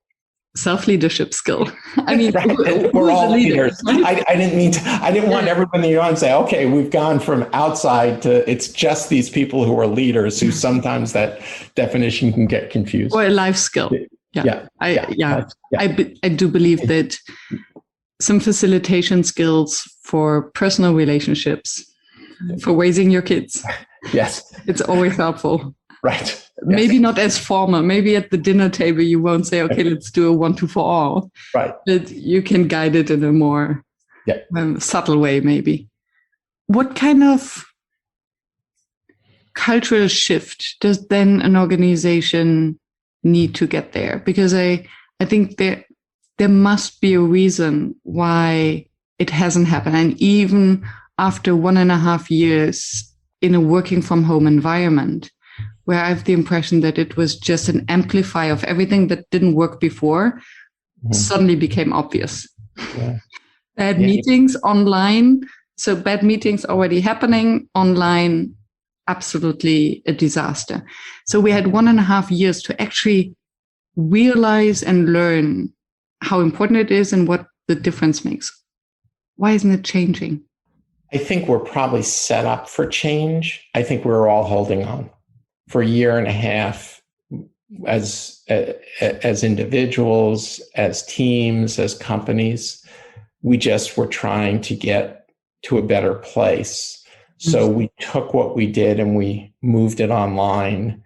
[SPEAKER 1] Self-leadership skill. I mean,
[SPEAKER 2] right. We're all leaders. I didn't want everybody to say, okay, we've gone from outside to it's just these people who are leaders, who sometimes that definition can get confused.
[SPEAKER 1] Or a life skill. I do believe that some facilitation skills for personal relationships, for raising your kids.
[SPEAKER 2] Yes.
[SPEAKER 1] It's always helpful.
[SPEAKER 2] Right.
[SPEAKER 1] Maybe not as formal. Maybe at the dinner table, you won't say, okay, let's do a 1-2 for all.
[SPEAKER 2] Right.
[SPEAKER 1] But you can guide it in a more subtle way, maybe. What kind of cultural shift does then an organization need to get there? Because I think there must be a reason why it hasn't happened. And even after 1.5 years in a working from home environment, where I have the impression that it was just an amplifier of everything that didn't work before, suddenly became obvious.
[SPEAKER 2] Yeah.
[SPEAKER 1] Bad meetings online. So bad meetings already happening online, absolutely a disaster. So we had 1.5 years to actually realize and learn how important it is and what the difference makes. Why isn't it changing?
[SPEAKER 2] I think we're probably set up for change. I think we're all holding on. For 1.5 years, as individuals, as teams, as companies, we just were trying to get to a better place. So we took what we did and we moved it online,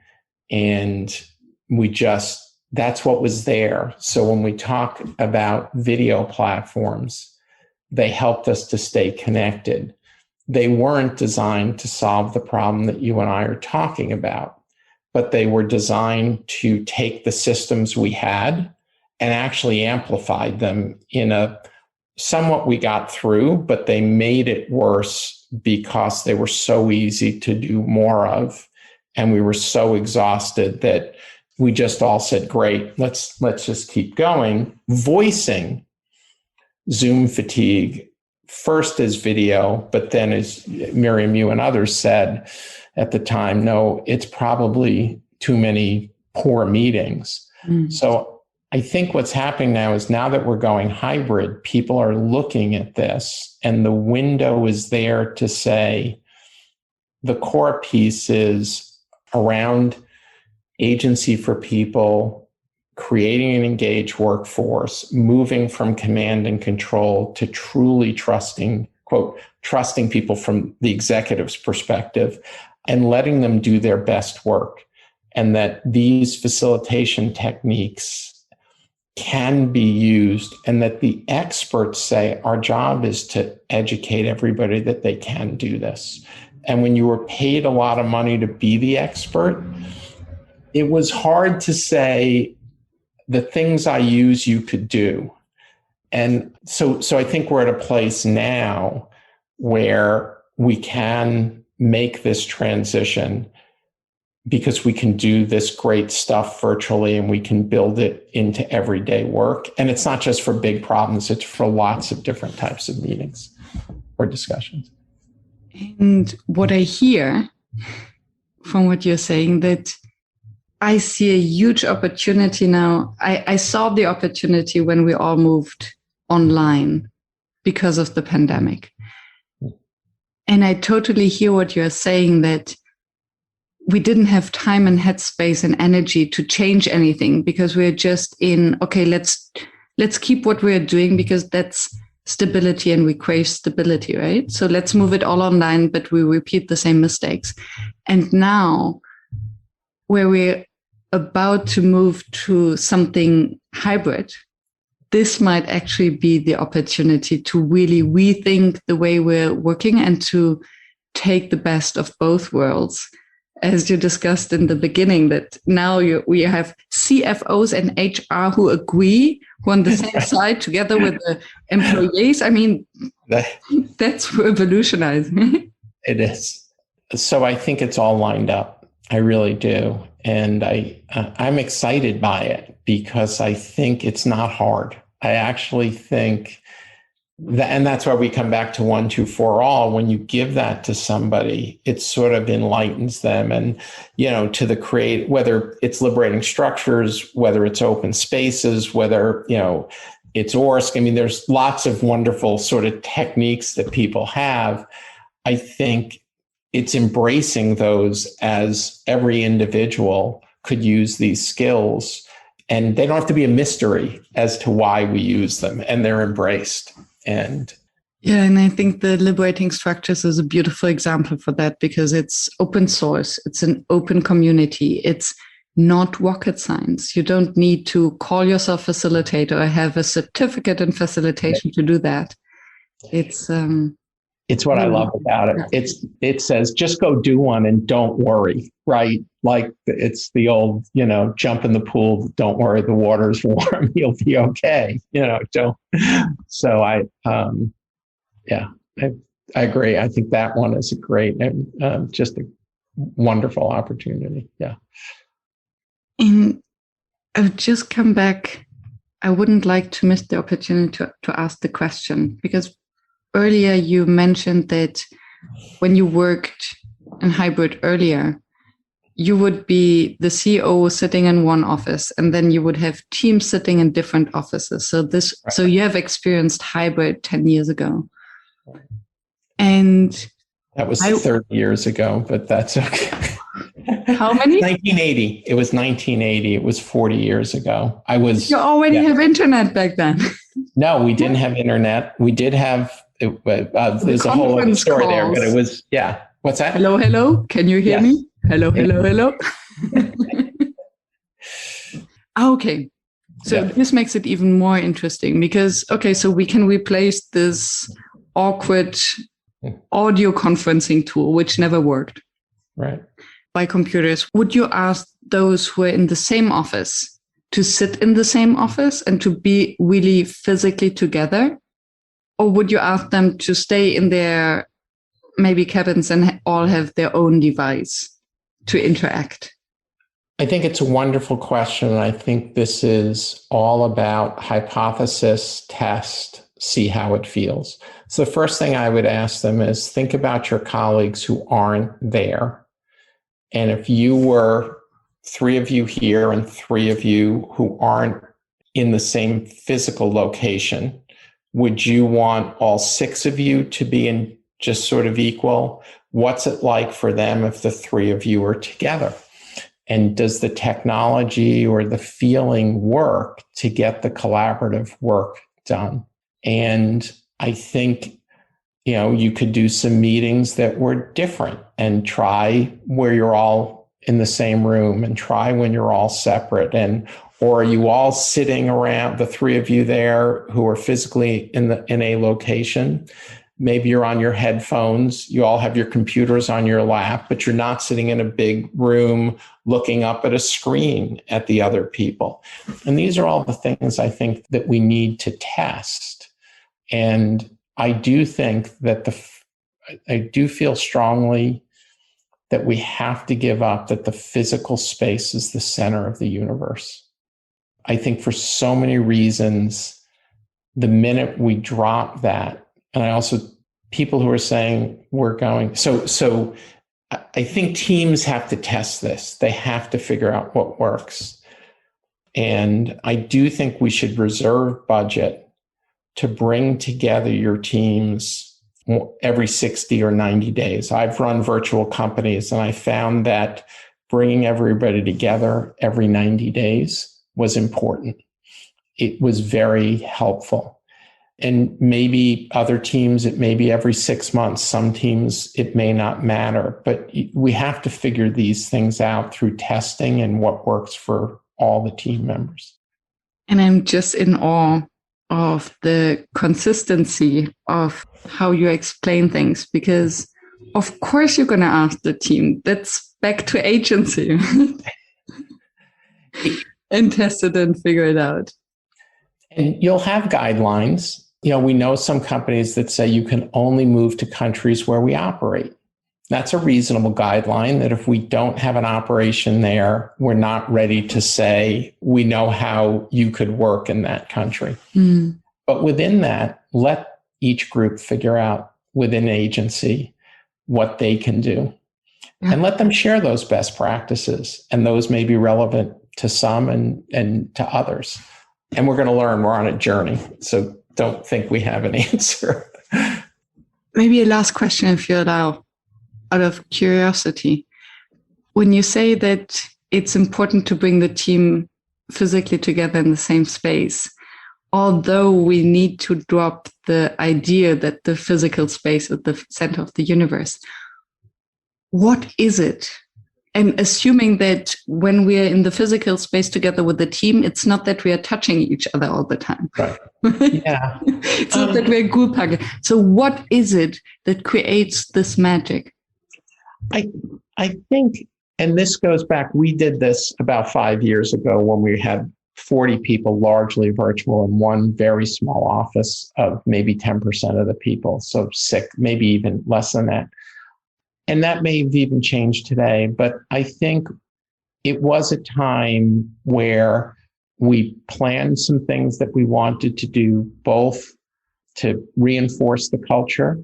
[SPEAKER 2] and that's what was there. So when we talk about video platforms, they helped us to stay connected. They weren't designed to solve the problem that you and I are talking about, but they were designed to take the systems we had and actually amplified them in a somewhat we got through, but they made it worse because they were so easy to do more of. And we were so exhausted that we just all said, great, let's just keep going. Voicing Zoom fatigue, first as video, but then as Miriam, you and others said at the time, no, it's probably too many poor meetings. So I think what's happening now is, now that we're going hybrid, people are looking at this, and the window is there to say the core piece is around agency for people, creating an engaged workforce, moving from command and control to truly trusting, quote, trusting people from the executive's perspective and letting them do their best work. And that these facilitation techniques can be used, and that the experts say our job is to educate everybody that they can do this. And when you were paid a lot of money to be the expert, it was hard to say, the things I use, you could do. And so I think we're at a place now where we can make this transition, because we can do this great stuff virtually and we can build it into everyday work. And it's not just for big problems, it's for lots of different types of meetings or discussions.
[SPEAKER 1] And what I hear from what you're saying, that I see a huge opportunity now. I saw the opportunity when we all moved online because of the pandemic. And I totally hear what you're saying, that we didn't have time and headspace and energy to change anything, because we're just in, okay, let's keep what we're doing because that's stability and we crave stability, right? So let's move it all online, but we repeat the same mistakes. And now, where we're about to move to something hybrid, this might actually be the opportunity to really rethink the way we're working and to take the best of both worlds as you discussed in the beginning, that now we have CFOs and HR who agree, who are on the same side together with the employees. I mean, that's revolutionizing.
[SPEAKER 2] It is. So I think it's all lined up. I really do. And I'm excited by it because I think it's not hard. I actually think that, and that's why we come back to 1, 2, 4 all. When you give that to somebody, it sort of enlightens them, and to the whether it's liberating structures, whether it's open spaces, whether it's ORSC. I mean, there's lots of wonderful sort of techniques that people have. I think it's embracing those as every individual could use these skills, and they don't have to be a mystery as to why we use them, and they're embraced. And
[SPEAKER 1] I think the liberating structures is a beautiful example for that, because it's open source, it's an open community, it's not rocket science. You don't need to call yourself facilitator or have a certificate in facilitation to do that.
[SPEAKER 2] It's what I love about it. It says, just go do one and don't worry, right? Like it's the old, jump in the pool, don't worry, the water's warm, you'll be okay. Don't. So I agree. I think that one is a great, just a wonderful opportunity. Yeah.
[SPEAKER 1] And I would just come back. I wouldn't like to miss the opportunity to ask the question, because earlier you mentioned that when you worked in hybrid earlier, you would be the CEO sitting in one office, and then you would have teams sitting in different offices. So you have experienced hybrid 10 years ago. And
[SPEAKER 2] that was 30 years ago, but that's okay.
[SPEAKER 1] How many?
[SPEAKER 2] 1980. It was 1980. It was 40 years ago. You
[SPEAKER 1] already have internet back then.
[SPEAKER 2] No, we didn't have internet. We did have, there's a whole other story there, but it was, What's that?
[SPEAKER 1] Hello. Can you hear me? Hello. Okay. So this makes it even more interesting because, so we can replace this awkward audio conferencing tool, which never worked.
[SPEAKER 2] Right.
[SPEAKER 1] By computers. Would you ask those who are in the same office to sit in the same office and to be really physically together? Or would you ask them to stay in their maybe cabins and all have their own device to interact?
[SPEAKER 2] I think it's a wonderful question. And I think this is all about hypothesis, test, see how it feels. So the first thing I would ask them is think about your colleagues who aren't there. And if you were 3 of you here and 3 of you who aren't in the same physical location, would you want all 6 of you to be in just sort of equal? What's it like for them if the 3 of you are together? And does the technology or the feeling work to get the collaborative work done? And I think, you could do some meetings that were different and try where you're all in the same room and try when you're all separate. Or are you all sitting around, the 3 of you there who are physically in a location? Maybe you're on your headphones, you all have your computers on your lap, but you're not sitting in a big room looking up at a screen at the other people. And these are all the things I think that we need to test. And I do think that I do feel strongly that we have to give up that the physical space is the center of the universe. I think for so many reasons, the minute we drop that, and I also, people who are saying we're going, so I think teams have to test this. They have to figure out what works. And I do think we should reserve budget to bring together your teams every 60 or 90 days. I've run virtual companies and I found that bringing everybody together every 90 days was important. It was very helpful. And maybe other teams, it may be every 6 months. Some teams, it may not matter. But we have to figure these things out through testing and what works for all the team members.
[SPEAKER 1] And I'm just in awe of the consistency of how you explain things, because of course you're going to ask the team. That's back to agency and test it and figure it out.
[SPEAKER 2] And you'll have guidelines. We know some companies that say you can only move to countries where we operate. That's a reasonable guideline, that if we don't have an operation there, we're not ready to say we know how you could work in that country. Mm. But within that, let each group figure out within agency what they can do. Yeah. And let them share those best practices. And those may be relevant to some and to others. And we're going to learn. We're on a journey. So don't think we have an answer.
[SPEAKER 1] Maybe a last question, if you allow. Out of curiosity, when you say that it's important to bring the team physically together in the same space, although we need to drop the idea that the physical space is the center of the universe, what is it? And assuming that when we are in the physical space together with the team, it's not that we are touching each other all the time.
[SPEAKER 2] Right. Yeah.
[SPEAKER 1] It's not that we're group hugging. So what is it that creates this magic?
[SPEAKER 2] I think, and this goes back, we did this about 5 years ago when we had 40 people, largely virtual, in one very small office of maybe 10% of the people. So maybe even less than that. And that may have even changed today. But I think it was a time where we planned some things that we wanted to do, both to reinforce the culture,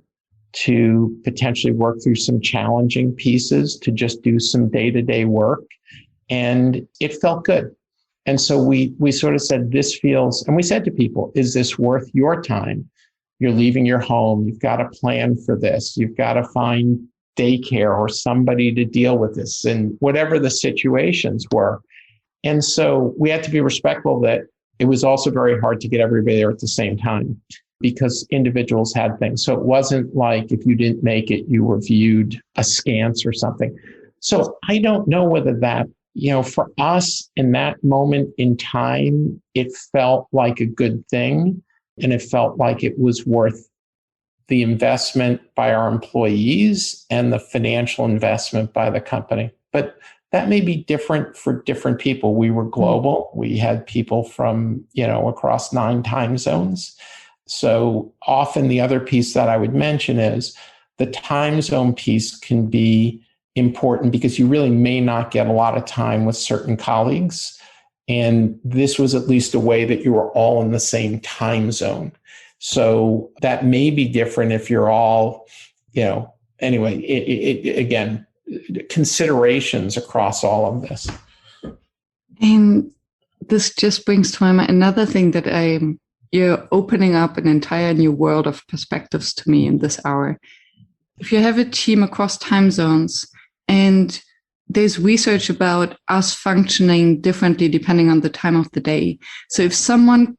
[SPEAKER 2] to potentially work through some challenging pieces, to just do some day-to-day work. And it felt good. And so we sort of said, this feels, and we said to people, is this worth your time? You're leaving your home. You've got to plan for this. You've got to find daycare or somebody to deal with this, and whatever the situations were. And so we had to be respectful that it was also very hard to get everybody there at the same time, because individuals had things. So it wasn't like if you didn't make it, you were viewed askance or something. So I don't know whether that, for us in that moment in time, it felt like a good thing. And it felt like it was worth the investment by our employees and the financial investment by the company. But that may be different for different people. We were global. We had people from, across 9 time zones. So often the other piece that I would mention is the time zone piece can be important because you really may not get a lot of time with certain colleagues. And this was at least a way that you were all in the same time zone. So that may be different if you're all, anyway, again, considerations across all of this.
[SPEAKER 1] And this just brings to my mind another thing that you're opening up an entire new world of perspectives to me in this hour. If you have a team across time zones, and there's research about us functioning differently depending on the time of the day. So if someone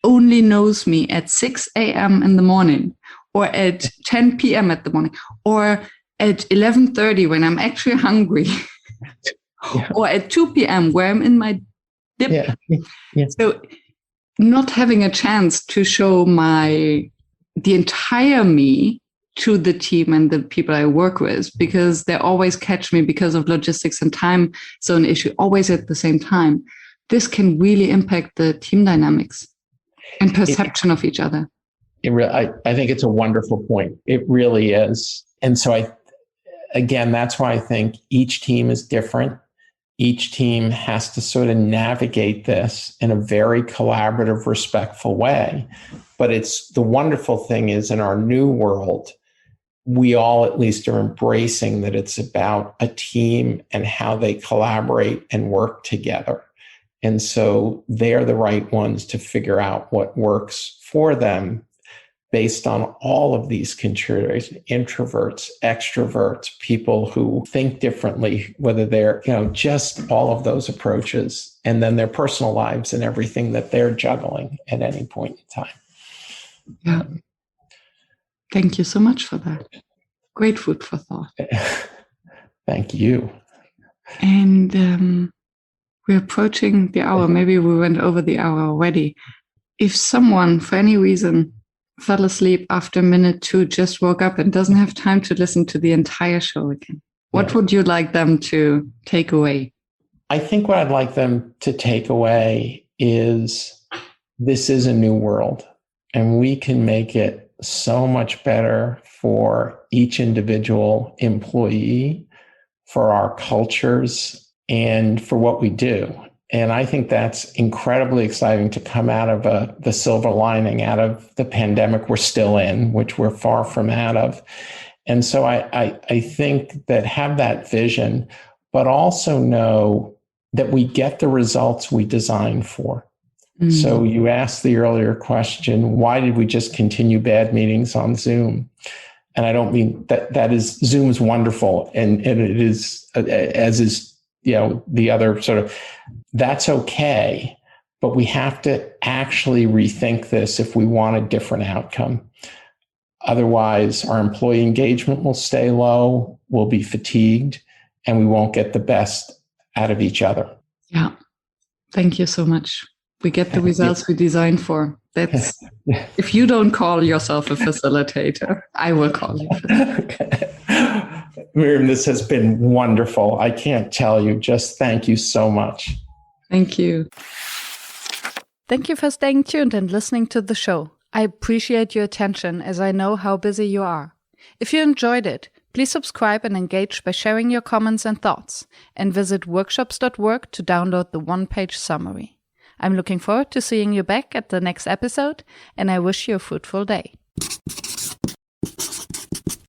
[SPEAKER 1] only knows me at 6 a.m. in the morning, or at 10 p.m. at the morning, or at 11:30 when I'm actually hungry, or at 2 p.m. where I'm in my dip. Yeah. So not having a chance to show the entire me to the team and the people I work with, because they always catch me because of logistics and time zone issue, always at the same time. This can really impact the team dynamics and perception of each other.
[SPEAKER 2] I think it's a wonderful point. It really is. And so that's why I think each team is different. Each team has to sort of navigate this in a very collaborative, respectful way. But the wonderful thing is, in our new world, we all at least are embracing that it's about a team and how they collaborate and work together. And so they're the right ones to figure out what works for them based on all of these contributors: introverts, extroverts, people who think differently, whether they're, just all of those approaches, and then their personal lives and everything that they're juggling at any point in time.
[SPEAKER 1] Yeah. Thank you so much for that. Great food for thought.
[SPEAKER 2] Thank you.
[SPEAKER 1] And we're approaching the hour. Maybe we went over the hour already. If someone, for any reason, fell asleep after minute 2, just woke up and doesn't have time to listen to the entire show again, What would you like them to take away?
[SPEAKER 2] I think what I'd like them to take away is this is a new world, and we can make it so much better for each individual employee, for our cultures, and for what we do. And I think that's incredibly exciting to come out of the silver lining, out of the pandemic we're still in, which we're far from out of. And so I think that have that vision, but also know that we get the results we design for. So you asked the earlier question, why did we just continue bad meetings on Zoom? And I don't mean that is Zoom's wonderful. And it is, as is, the other sort of, that's okay. But we have to actually rethink this if we want a different outcome. Otherwise, our employee engagement will stay low, we'll be fatigued, and we won't get the best out of each other.
[SPEAKER 1] Yeah. Thank you so much. We get the results we designed for. That's if you don't call yourself a facilitator, I will call you.
[SPEAKER 2] Miriam, this has been wonderful. I can't tell you. Just thank you so much.
[SPEAKER 1] Thank you. Thank you for staying tuned and listening to the show. I appreciate your attention as I know how busy you are. If you enjoyed it, please subscribe and engage by sharing your comments and thoughts, and visit workshops.work to download the one-page summary. I'm looking forward to seeing you back at the next episode, and I wish you a fruitful day.